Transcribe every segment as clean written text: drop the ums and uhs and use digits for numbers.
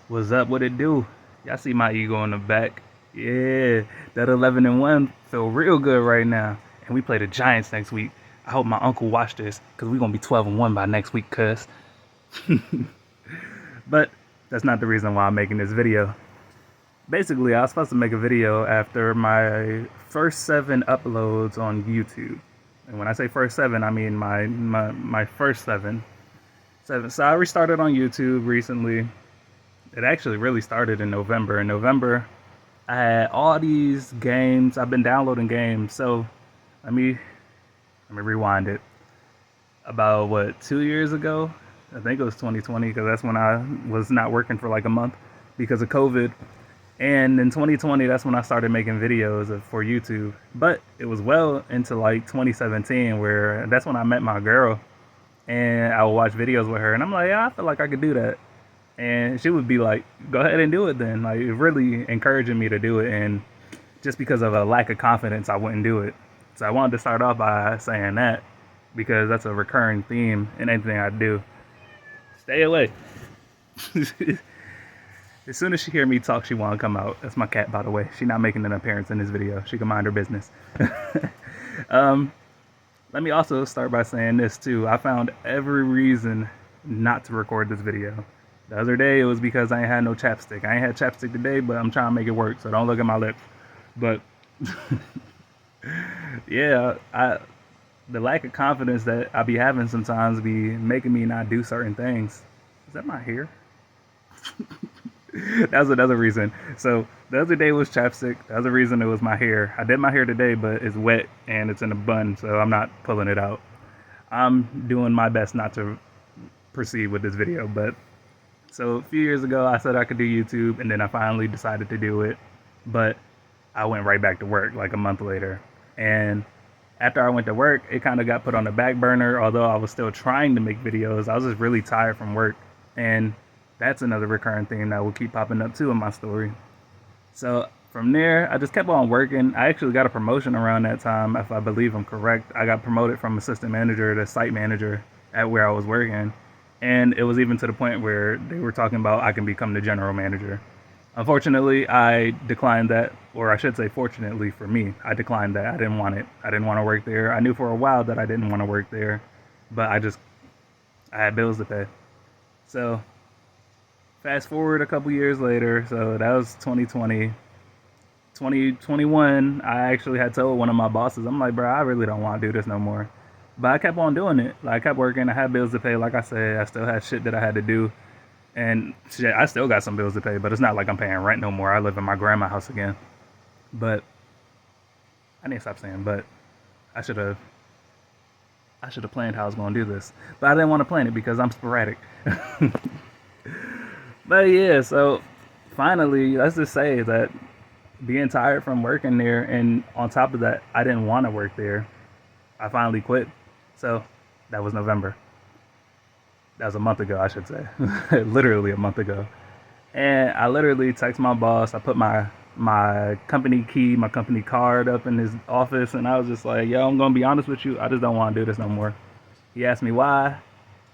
What's up? What it do? Y'all see my ego in the back? Yeah, that 11-1 feel real good right now. And we play the Giants next week. I hope my uncle watched this because we're gonna be 12-1 by next week, cuz. But that's not the reason why I'm making this video. Basically, I was supposed to make a video after my first 7 uploads on YouTube. And when I say first 7, I mean my first 7. So I restarted on YouTube recently. It actually really started in November. In November, I had all these games. I've been downloading games. So let me let me rewind it. About what, 2 years ago? I think it was 2020 because that's when I was not working for like a month because of COVID. And in 2020, that's when I started making videos for YouTube. But it was well into like 2017 where that's when I met my girl and I would watch videos with her. And I'm like, yeah, I feel like I could do that. And she would be like, go ahead and do it then. Like, really encouraging me to do it. And just because of a lack of confidence, I wouldn't do it. So I wanted to start off by saying that because that's a recurring theme in anything I do. Stay away. As soon as she hear me talk, she want to come out. That's my cat, by the way. She not making an appearance in this video. She can mind her business. um, Let me also start by saying this too. I found every reason not to record this video. The other day it was because I ain't had no chapstick. I ain't had chapstick today, but I'm trying to make it work, so don't look at my lips. But yeah, the lack of confidence that I be having sometimes be making me not do certain things. Is that my hair? That's another reason. So the other day was chapstick. The other reason it was my hair. I did my hair today, but it's wet and it's in a bun, so I'm not pulling it out. I'm doing my best not to proceed with this video, but so a few years ago I said I could do YouTube and then I finally decided to do it, but I went right back to work like a month later. And after I went to work, it kind of got put on the back burner, although I was still trying to make videos. I was just really tired from work. And that's another recurring theme that will keep popping up too in my story. So from there, I just kept on working. I actually got a promotion around that time, if I believe I'm correct. I got promoted from assistant manager to site manager at where I was working. And it was even to the point where they were talking about I can become the general manager. Unfortunately, I declined that, or I should say fortunately for me, I declined that. I didn't want it. I didn't want to work there. I knew for a while that I didn't want to work there, but I had bills to pay. So fast forward a couple years later, so that was 2020. 2021, I actually had told one of my bosses, I'm like, bro, I really don't want to do this no more. But I kept on doing it. Like, I kept working. I had bills to pay. Like I said, I still had shit that I had to do. And shit, I still got some bills to pay, but it's not like I'm paying rent no more. I live in my grandma's house again. But I need to stop saying but. I should have planned how I was going to do this. But I didn't want to plan it because I'm sporadic. But yeah, so finally, let's just say that being tired from working there, and on top of that, I didn't want to work there. I finally quit. So that was November. That was a month ago, I should say. Literally a month ago. And I literally text my boss. I put my company key, my company card up in his office, and I was just like, yo, I'm gonna be honest with you, I just don't want to do this no more. He asked me why,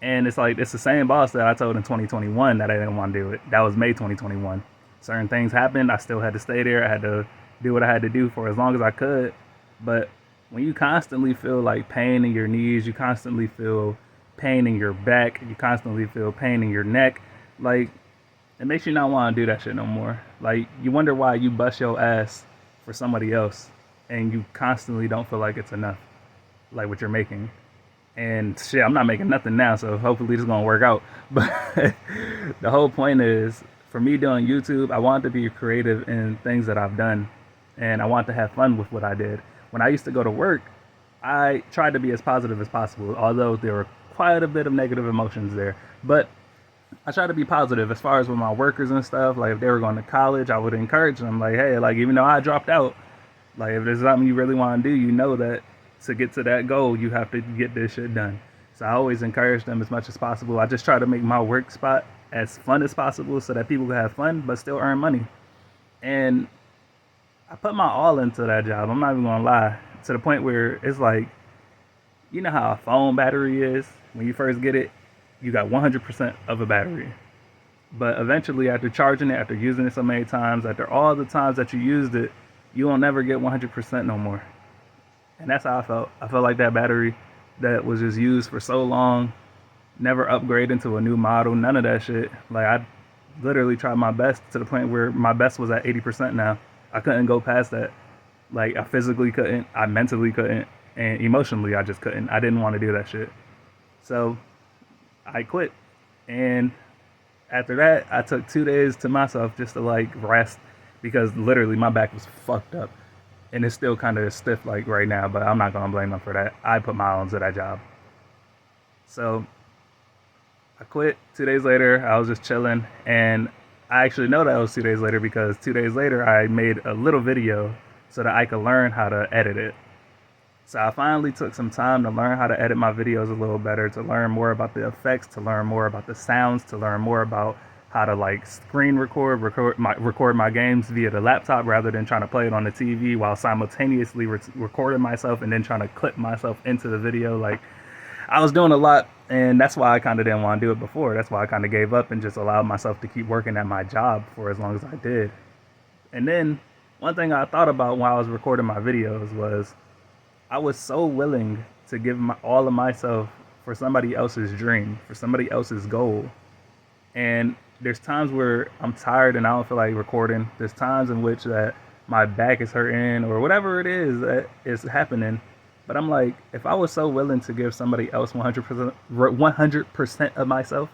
and it's like it's the same boss that I told in 2021 that I didn't want to do it. That was May 2021. Certain things happened. I still had to stay there. I had to do what I had to do for as long as I could. But when you constantly feel like pain in your knees, you constantly feel pain in your back, you constantly feel pain in your neck, like it makes you not want to do that shit no more. Like you wonder why you bust your ass for somebody else and you constantly don't feel like it's enough, like what you're making. And shit, I'm not making nothing now, so hopefully this is gonna work out. But the whole point is, for me doing YouTube, I want to be creative in things that I've done, and I want to have fun with what I did. When I used to go to work, I tried to be as positive as possible, although there were quite a bit of negative emotions there. But I try to be positive as far as with my workers and stuff. Like if they were going to college, I would encourage them. Like, hey, like even though I dropped out, like if there's something you really want to do, you know that to get to that goal, you have to get this shit done. So I always encourage them as much as possible. I just try to make my work spot as fun as possible so that people can have fun but still earn money. And I put my all into that job. I'm not even gonna lie. To the point where it's like, you know how a phone battery is? When you first get it, you got 100% of a battery. But eventually, after charging it, after using it so many times, after all the times that you used it, you will never get 100% no more. And that's how I felt. I felt like that battery that was just used for so long, never upgraded to a new model, none of that shit. Like, I literally tried my best to the point where my best was at 80% now. I couldn't go past that. Like, I physically couldn't, I mentally couldn't, and emotionally I just couldn't. I didn't want to do that shit. So I quit. And after that, I took 2 days to myself just to like rest, because literally my back was fucked up. And it's still kind of stiff like right now, but I'm not gonna blame them for that. I put my all into that job. So I quit. 2 days later, I was just chilling, and I actually know that it was 2 days later because 2 days later I made a little video so that I could learn how to edit it. So I finally took some time to learn how to edit my videos a little better, to learn more about the effects, to learn more about the sounds, to learn more about how to like screen record my games via the laptop rather than trying to play it on the TV while simultaneously recording myself and then trying to clip myself into the video. Like, I was doing a lot, and that's why I kind of didn't want to do it before. That's why I kind of gave up and just allowed myself to keep working at my job for as long as I did. And then one thing I thought about while I was recording my videos was I was so willing to give all of myself for somebody else's dream, for somebody else's goal. And there's times where I'm tired and I don't feel like recording. There's times in which that my back is hurting or whatever it is that is happening. But I'm like, if I was so willing to give somebody else 100% of myself,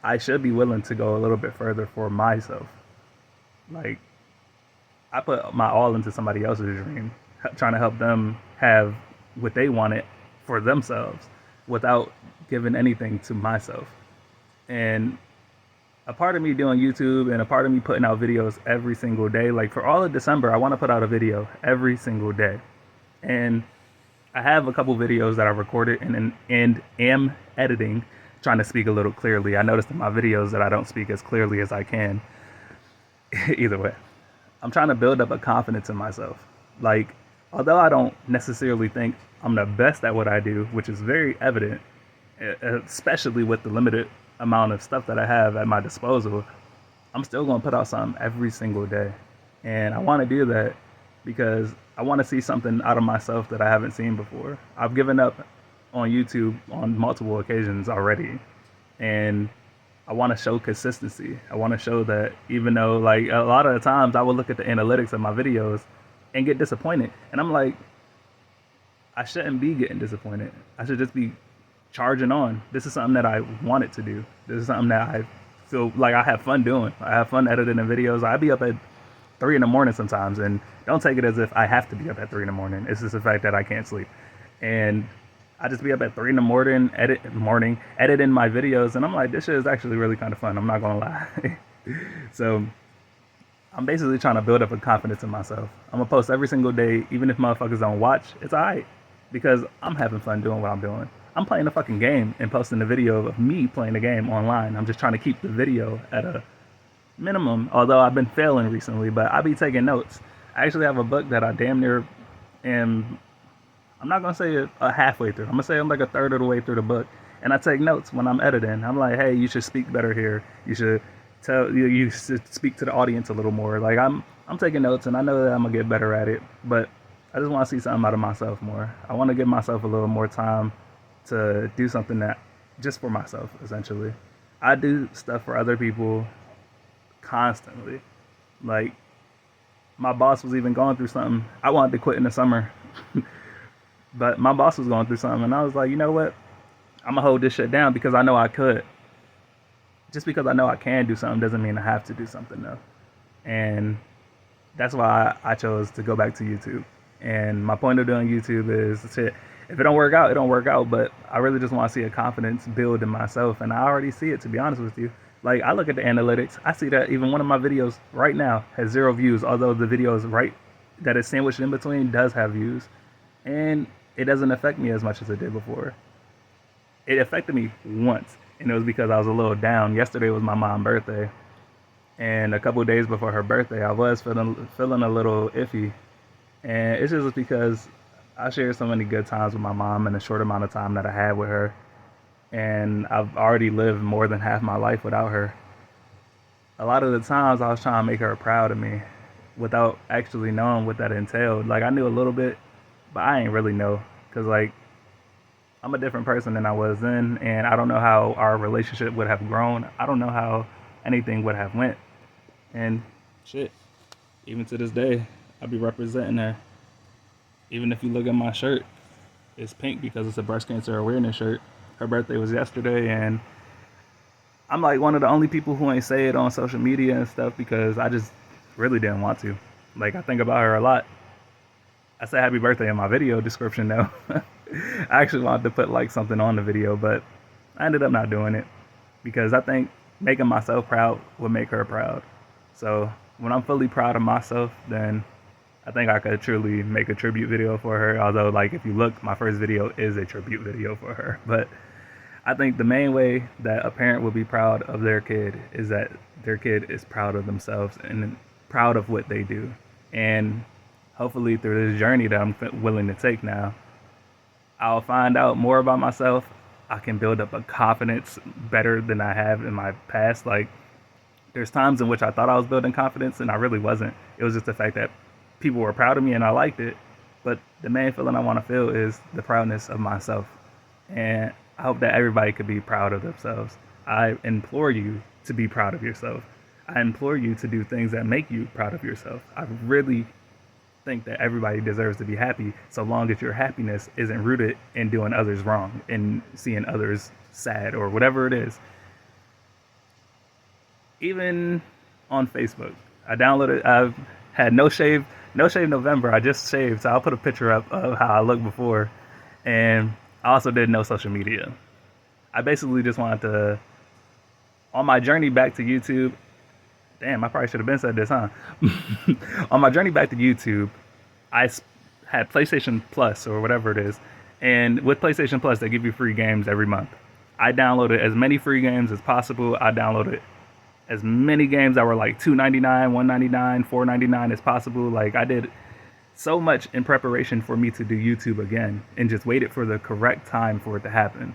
I should be willing to go a little bit further for myself. Like, I put my all into somebody else's dream, trying to help them have what they wanted for themselves without giving anything to myself. And a part of me doing YouTube and a part of me putting out videos every single day, like for all of December, I want to put out a video every single day. And I have a couple videos that I recorded and am editing, trying to speak a little clearly. I noticed in my videos that I don't speak as clearly as I can. Either way, I'm trying to build up a confidence in myself. Like, although I don't necessarily think I'm the best at what I do, which is very evident, especially with the limited amount of stuff that I have at my disposal, I'm still going to put out something every single day. And I want to do that because I want to see something out of myself that I haven't seen before. I've given up on YouTube on multiple occasions already. And I want to show consistency. I want to show that even though, like, a lot of the times I will look at the analytics of my videos and get disappointed. And I'm like, I shouldn't be getting disappointed. I should just be charging on. This is something that I wanted to do. This is something that I feel like I have fun doing. I have fun editing the videos. I be up at 3 in the morning sometimes, and don't take it as if I have to be up at 3 in the morning. It's just the fact that I can't sleep. And I just be up at 3 in the morning, editing my videos, and I'm like, this shit is actually really kind of fun. I'm not gonna lie. So I'm basically trying to build up a confidence in myself. I'm gonna post every single day, even if motherfuckers don't watch. It's alright, because I'm having fun doing what I'm doing. I'm playing a fucking game and posting a video of me playing the game online. I'm just trying to keep the video at a minimum, although I've been failing recently, but I be taking notes. I actually have a book that I damn near am, I'm not going to say a halfway through. I'm going to say I'm like a third of the way through the book. And I take notes when I'm editing. I'm like, hey, you should speak better here. You should you should speak to the audience a little more. Like, I'm taking notes, and I know that I'm going to get better at it, but I just want to see something out of myself more. I want to give myself a little more time to do something that just for myself, essentially. I do stuff for other people constantly. Like, my boss was even going through something. I wanted to quit in the summer, but my boss was going through something, and I was like, you know what? I'm gonna hold this shit down because I know I could. Just because I know I can do something doesn't mean I have to do something, though. And that's why I chose to go back to YouTube. And my point of doing YouTube is to, if it don't work out, it don't work out. But I really just want to see a confidence build in myself. And I already see it, to be honest with you. Like, I look at the analytics. I see that even one of my videos right now has 0 views, although the video is right that is sandwiched in between does have views. And it doesn't affect me as much as it did before. It affected me once, and it was because I was a little down. Yesterday was my mom's birthday. And a couple of days before her birthday, I was feeling a little iffy. And it's just because I shared so many good times with my mom in a short amount of time that I had with her. And I've already lived more than half my life without her. a lot of the times I was trying to make her proud of me without actually knowing what that entailed. Like I knew a little bit, but I ain't really know because like I'm a different person than I was then, and I don't know how our relationship would have grown. I don't know how anything would have went, and shit. Even to this day, I be representing her. Even if you look at my shirt, it's pink because it's a breast cancer awareness shirt. Her birthday was yesterday, and I'm like one of the only people who ain't say it on social media and stuff because I just really didn't want to. Like I think about her a lot. I said happy birthday in my video description though. I actually wanted to put like something on the video, but I ended up not doing it because I think making myself proud would make her proud. So when I'm fully proud of myself, then I think I could truly make a tribute video for her. Although like if you look, my first video is a tribute video for her. But I think the main way that a parent will be proud of their kid is that their kid is proud of themselves and proud of what they do. And hopefully through this journey that I'm willing to take now, I'll find out more about myself. I can build up a confidence better than I have in my past. Like there's times in which I thought I was building confidence and I really wasn't. It was just the fact that people were proud of me and I liked it. But the main feeling I want to feel is the proudness of myself. And I hope that everybody could be proud of themselves. I implore you to be proud of yourself. I implore you to do things that make you proud of yourself. I really think that everybody deserves to be happy so long as your happiness isn't rooted in doing others wrong and seeing others sad or whatever it is. Even on Facebook, I've had no shave November. I just shaved, so I'll put a picture up of how I looked before. And I also did no social media. I basically just wanted to, on my journey back to YouTube, damn, I probably should have been said this, huh? On my journey back to YouTube, I had PlayStation Plus or whatever it is. And with PlayStation Plus, they give you free games every month. I downloaded as many free games as possible. I downloaded as many games that were like $2.99, $1.99, $4.99 as possible. Like I did so much in preparation for me to do YouTube again and just waited for the correct time for it to happen.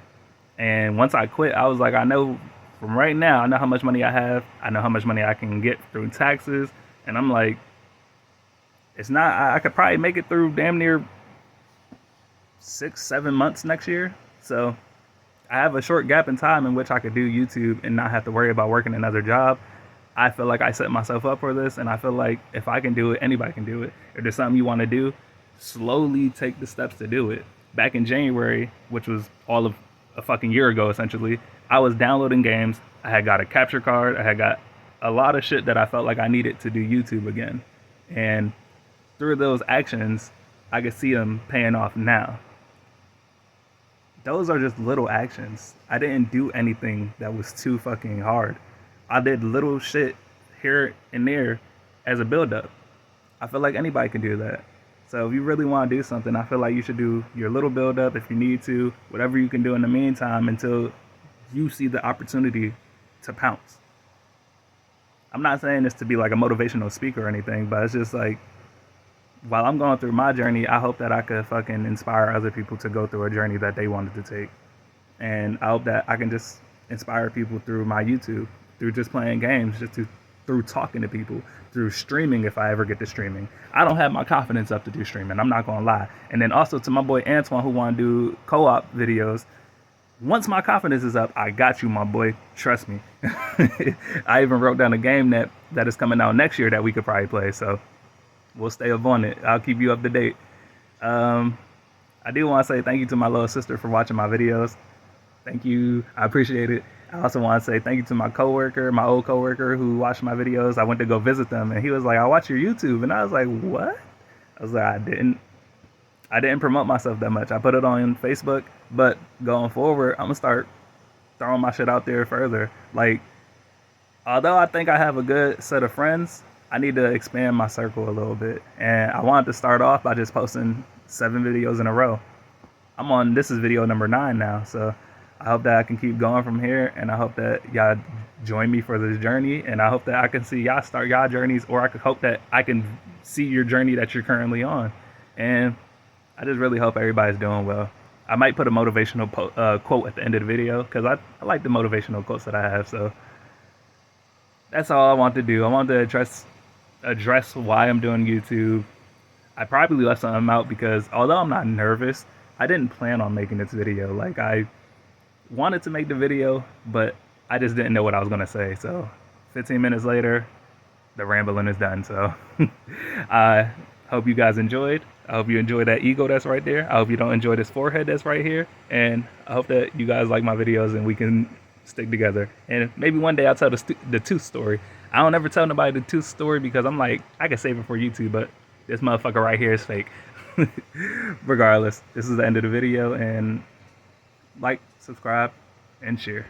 And once I quit, I was like, I know from right now, I know how much money I have. I know how much money I can get through taxes. And I'm like, it's not, I could probably make it through damn near 6-7 months next year. So I have a short gap in time in which I could do YouTube and not have to worry about working another job. I feel like I set myself up for this, and I feel like if I can do it, anybody can do it. If there's something you want to do, slowly take the steps to do it. Back in January, which was all of a fucking year ago, essentially, I was downloading games. I had got a capture card. I had got a lot of shit that I felt like I needed to do YouTube again. And through those actions, I could see them paying off now. Those are just little actions. I didn't do anything that was too fucking hard. I did little shit here and there as a build-up. I feel like anybody can do that. So if you really want to do something, I feel like you should do your little build-up if you need to, whatever you can do in the meantime until you see the opportunity to pounce. I'm not saying this to be like a motivational speaker or anything, but it's just like, while I'm going through my journey, I hope that I could fucking inspire other people to go through a journey that they wanted to take. And I hope that I can just inspire people through my YouTube, through just playing games, through talking to people, through streaming if I ever get to streaming. I don't have my confidence up to do streaming, I'm not gonna lie. And then also to my boy Antoine who wanna do co-op videos, once my confidence is up, I got you, my boy, trust me. I even wrote down a game that is coming out next year that we could probably play, so we'll stay up on it. I'll keep you up to date. I do want to say thank you to my little sister for watching my videos. Thank you. I appreciate it. I also want to say thank you to my coworker, my old coworker who watched my videos. I went to go visit them and he was like, I watch your YouTube. And I was like, what? I was like, I didn't promote myself that much. I put it on Facebook, but going forward, I'm gonna start throwing my shit out there further. Like, although I think I have a good set of friends, I need to expand my circle a little bit. And I wanted to start off by just posting 7 videos in a row. This is video number 9 now, so I hope that I can keep going from here, and I hope that y'all join me for this journey, and I hope that I can see y'all start y'all journeys, or I could hope that I can see your journey that you're currently on. And I just really hope everybody's doing well. I might put a motivational quote at the end of the video, because I like the motivational quotes that I have, so that's all I want to do. I want to address why I'm doing YouTube. I probably left something out because although I'm not nervous, I didn't plan on making this video. Like I wanted to make the video, but I just didn't know what I was gonna say. So 15 minutes later, the rambling is done. So I hope you guys enjoyed. I hope you enjoy that ego that's right there. I hope you don't enjoy this forehead that's right here. And I hope that you guys like my videos and we can stick together. And maybe one day I'll tell the tooth story. I don't ever tell nobody the tooth story because I'm like, I can save it for YouTube, but this motherfucker right here is fake. Regardless, this is the end of the video, and like, subscribe, and share.